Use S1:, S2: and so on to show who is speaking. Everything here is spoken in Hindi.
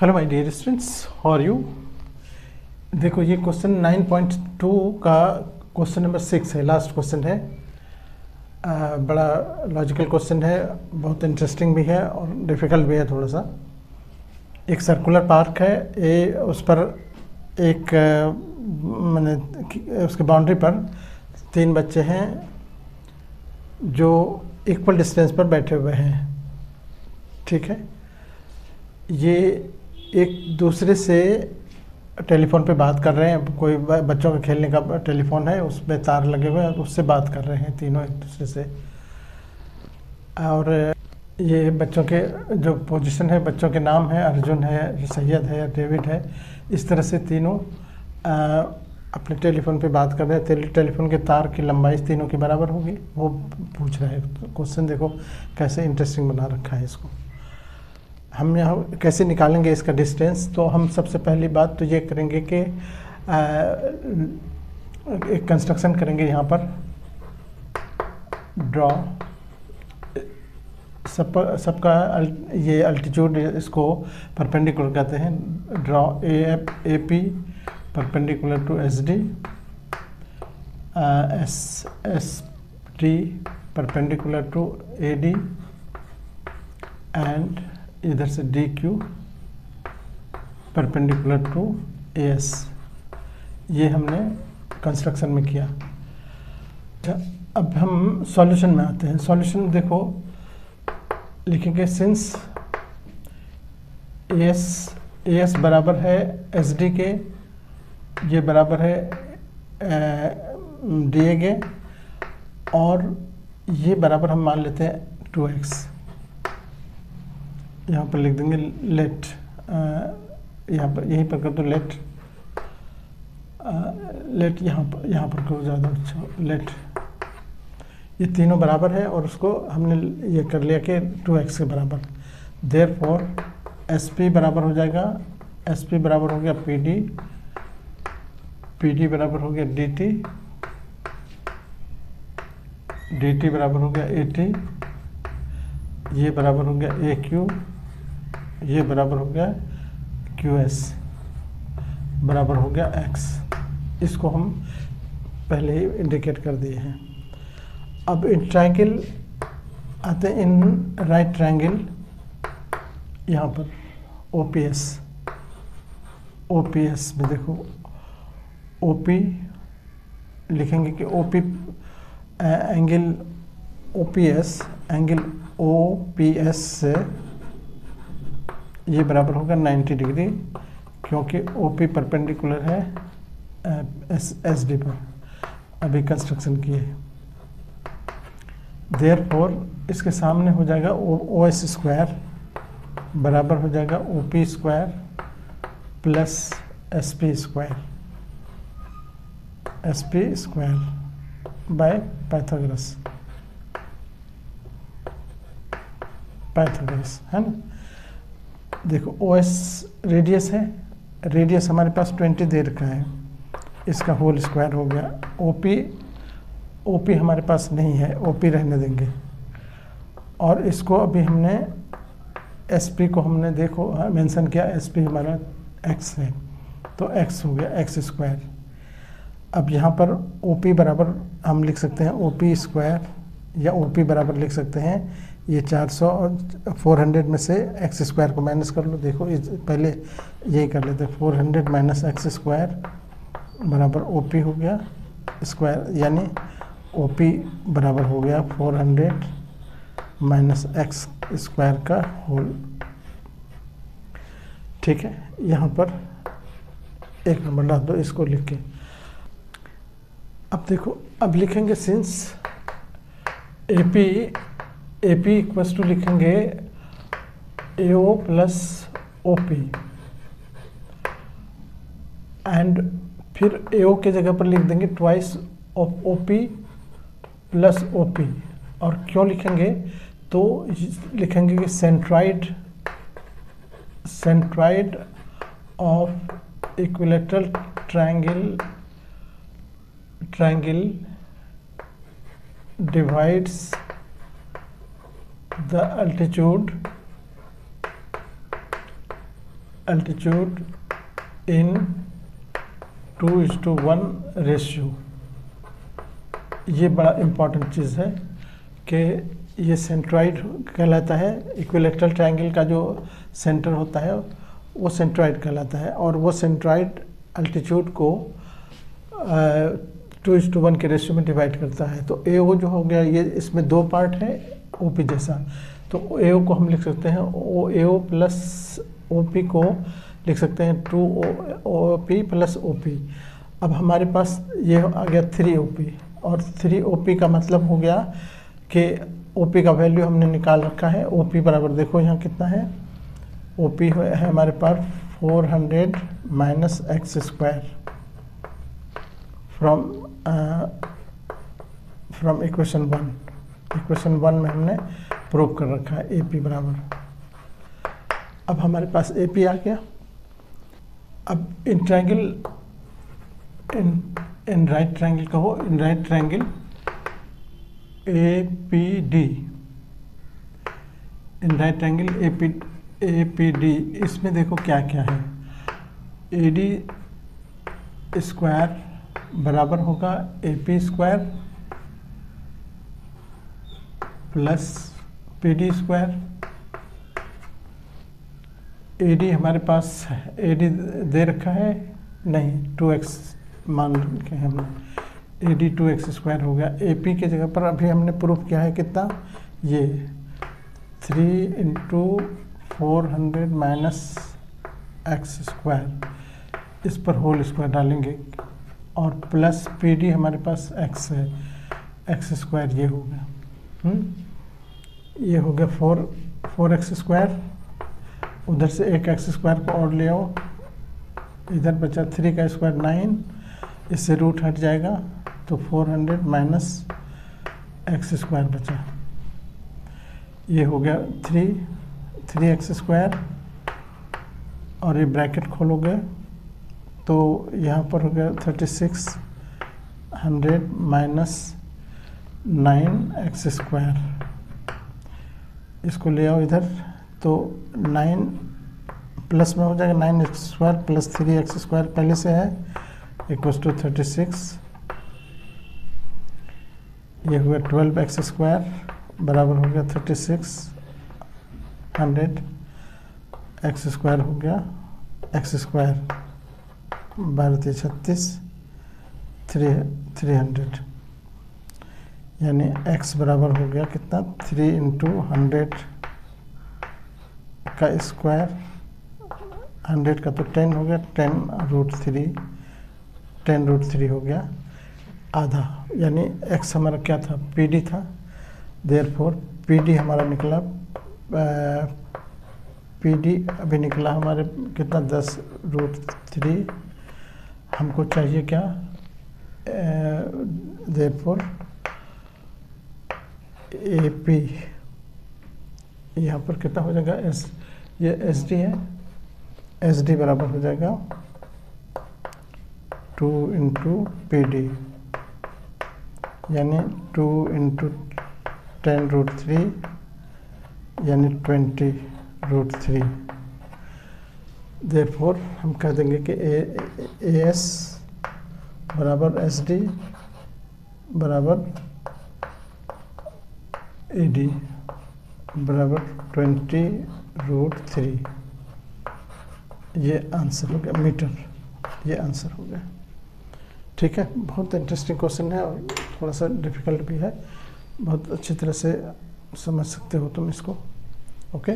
S1: Hello my dear students, how are you. देखो ये क्वेश्चन 9.2 का क्वेश्चन नंबर 6 है, लास्ट क्वेश्चन है। बड़ा लॉजिकल क्वेश्चन है, बहुत इंटरेस्टिंग भी है और डिफ़िकल्ट भी है थोड़ा सा। एक सर्कुलर पार्क है, उस पर एक मैंने उसके बाउंड्री पर 3 बच्चे हैं जो इक्वल डिस्टेंस पर बैठे हुए हैं। ठीक है, ये एक दूसरे से टेलीफोन पे बात कर रहे हैं। कोई बच्चों के खेलने का टेलीफोन है, उसमें तार लगे हुए हैं, उससे बात कर रहे हैं तीनों एक दूसरे से। और ये बच्चों के जो पोजीशन है, बच्चों के नाम है, अर्जुन है, सैयद है, डेविड है। इस तरह से तीनों अपने टेलीफोन पे बात कर रहे हैं। टेलीफोन के तार की लंबाई तीनों की बराबर होगी, वो पूछ रहा है। क्वेश्चन देखो कैसे इंटरेस्टिंग बना रखा है इसको। हम यहाँ कैसे निकालेंगे इसका डिस्टेंस, तो हम सबसे पहली बात तो ये करेंगे कि एक कंस्ट्रक्शन करेंगे। यहाँ पर ड्रॉ सबका ये अल्टीट्यूड, इसको परपेंडिकुलर कहते हैं। Draw A P perpendicular to S D, S T perpendicular to A D, and इधर से D Q perpendicular to A S. ये हमने कंस्ट्रक्शन में किया। अब हम सॉल्यूशन में आते हैं। सॉल्यूशन देखो लिखेंगे, सिंस ए एस बराबर है एस डी के, ये बराबर है दिए गए, और ये बराबर हम मान लेते हैं 2x। यहाँ पर लिख देंगे लेट, यहाँ पर यहीं पर कर दो लेट, लेट यहाँ पर करो ज़्यादा अच्छा, लेट ये तीनों बराबर है और उसको हमने ये कर लिया कि 2x के बराबर। देयरफॉर एस पी बराबर हो जाएगा, एस पी बराबर हो गया पी डी, पी डी बराबर हो गया डी टी, डी टी बराबर हो गया ए टी, ये बराबर हो गया ए क्यू, ये बराबर हो गया क्यू एस, बराबर हो गया एक्स। इसको हम पहले ही इंडिकेट कर दिए हैं। अब इन ट्रायंगल आते हैं, इन राइट ट्रायंगल। यहाँ पर ओपीएस, ओपीएस में देखो ओपी लिखेंगे कि OP angle OPS, angle OPS से ये बराबर होगा 90 डिग्री, क्योंकि ओपी परपेंडिकुलर है एस डी पर। अभी कंस्ट्रक्शन किए। देयरफॉर इसके सामने हो जाएगा ओ एस स्क्वायर बराबर हो जाएगा O P square plus S P square, S P square by Pythagoras, Pythagoras है ना। देखो ओ एस रेडियस है, रेडियस हमारे पास 20 दे रखा है, इसका होल स्क्वायर हो गया। ओ पी हमारे पास नहीं है, ओ पी रहने देंगे। और इसको अभी हमने एस पी को हमने देखो मेंशन किया, एस पी हमारा एक्स है, तो एक्स हो गया एक्स स्क्वायर। अब यहाँ पर ओ पी बराबर हम लिख सकते हैं ओ पी स्क्वायर, या ओ पी बराबर लिख सकते हैं ये 400 और 400 में से एक्स स्क्वायर को माइनस कर लो। देखो पहले यही कर लेते हैं, 400 माइनस एक्स स्क्वायर बराबर ओ पी हो गया स्क्वायर, यानी ओ पी बराबर हो गया 400 माइनस एक्स स्क्वायर का होल। ठीक है, यहाँ पर एक नंबर डाल दो इसको लिख के। अब देखो, अब लिखेंगे since A P equals to लिखेंगे A O plus O P, and फिर ए ओ के जगह पर लिख देंगे twice of O P plus O P. और क्यों लिखेंगे, तो लिखेंगे कि centroid of equilateral triangle divides the altitude altitude in 2:1 ratio. ये बड़ा इम्पॉर्टेंट चीज़ है कि ये सेंट्रॉइड कहलाता है। इक्विलेटरल ट्रायंगल का जो सेंटर होता है वो सेंट्रॉइड कहलाता है, और वो सेंट्रॉइड अल्टीट्यूड को 2:1 के रेशियो में डिवाइड करता है। तो AO जो हो गया, ये इसमें दो पार्ट है OP जैसा, तो AO को हम लिख सकते हैं AO प्लस OP को लिख सकते हैं 2OP प्लस OP। अब हमारे पास ये आ गया 3OP, और 3OP का मतलब हो गया कि OP का वैल्यू हमने निकाल रखा है। OP बराबर देखो यहाँ कितना है, OP है हमारे पास 400 minus x square from equation 1। Equation 1 में हमने प्रूव कर रखा है AP बराबर। अब हमारे पास AP आ गया। अब in triangle in right triangle कहो, in right triangle APD, in right triangle APD, इसमें देखो क्या क्या है। AD स्क्वायर बराबर होगा AP square plus PD square. AD हमारे पास AD दे रखा है, नहीं 2x मान रखे हैं हमने, AD 2x स्क्वायर हो गया। AP के जगह पर अभी हमने प्रूफ किया है कितना, ये 3 इंटू 400 माइनस एक्स स्क्वायर, इस पर होल स्क्वायर डालेंगे, और प्लस PD हमारे पास x है, एक्स स्क्वायर ये हो गया। ये हो गया 4x स्क्वायर, उधर से एक एक्स स्क्वायर को और ले आओ, इधर बचा 3 का स्क्वायर 9, इससे रूट हट जाएगा तो 400 माइनस एक्स स्क्वायर बचा। ये हो गया 3x स्क्वायर, और ये ब्रैकेट खोलोगे तो यहाँ पर हो गया 3600 माइनस 9x स्क्वायर। इसको ले आओ इधर तो 9 प्लस में हो जाएगा 9x square plus 3x square पहले से है, इक्वल्स टू 36। ये हो गया 12x स्क्वायर बराबर हो गया 3600, एक्स स्क्वायर हो गया एक्स स्क्वायर 12×36 300, यानी x बराबर हो गया कितना 3 इंटू 100 का स्क्वायर, 100 का तो 10 हो गया, 10√3 हो गया आधा, यानी x हमारा क्या था PD था। देयरफॉर PD हमारा निकला PD अभी निकला हमारे कितना 10√3। हमको चाहिए क्या, देयरफॉर AP यहाँ पर कितना हो जाएगा ये SD है, SD बराबर हो जाएगा 2 इंटू PD, यानी 2 इंटू 10√3 यानी 20√3। देयरफॉर हम कह देंगे कि AS बराबर SD बराबर AD बराबर 20√3। ये आंसर हो गया मीटर, ये आंसर हो गया। ठीक है, बहुत इंटरेस्टिंग क्वेश्चन है और थोड़ा सा डिफिकल्ट भी है, बहुत अच्छी तरह से समझ सकते हो तुम इसको।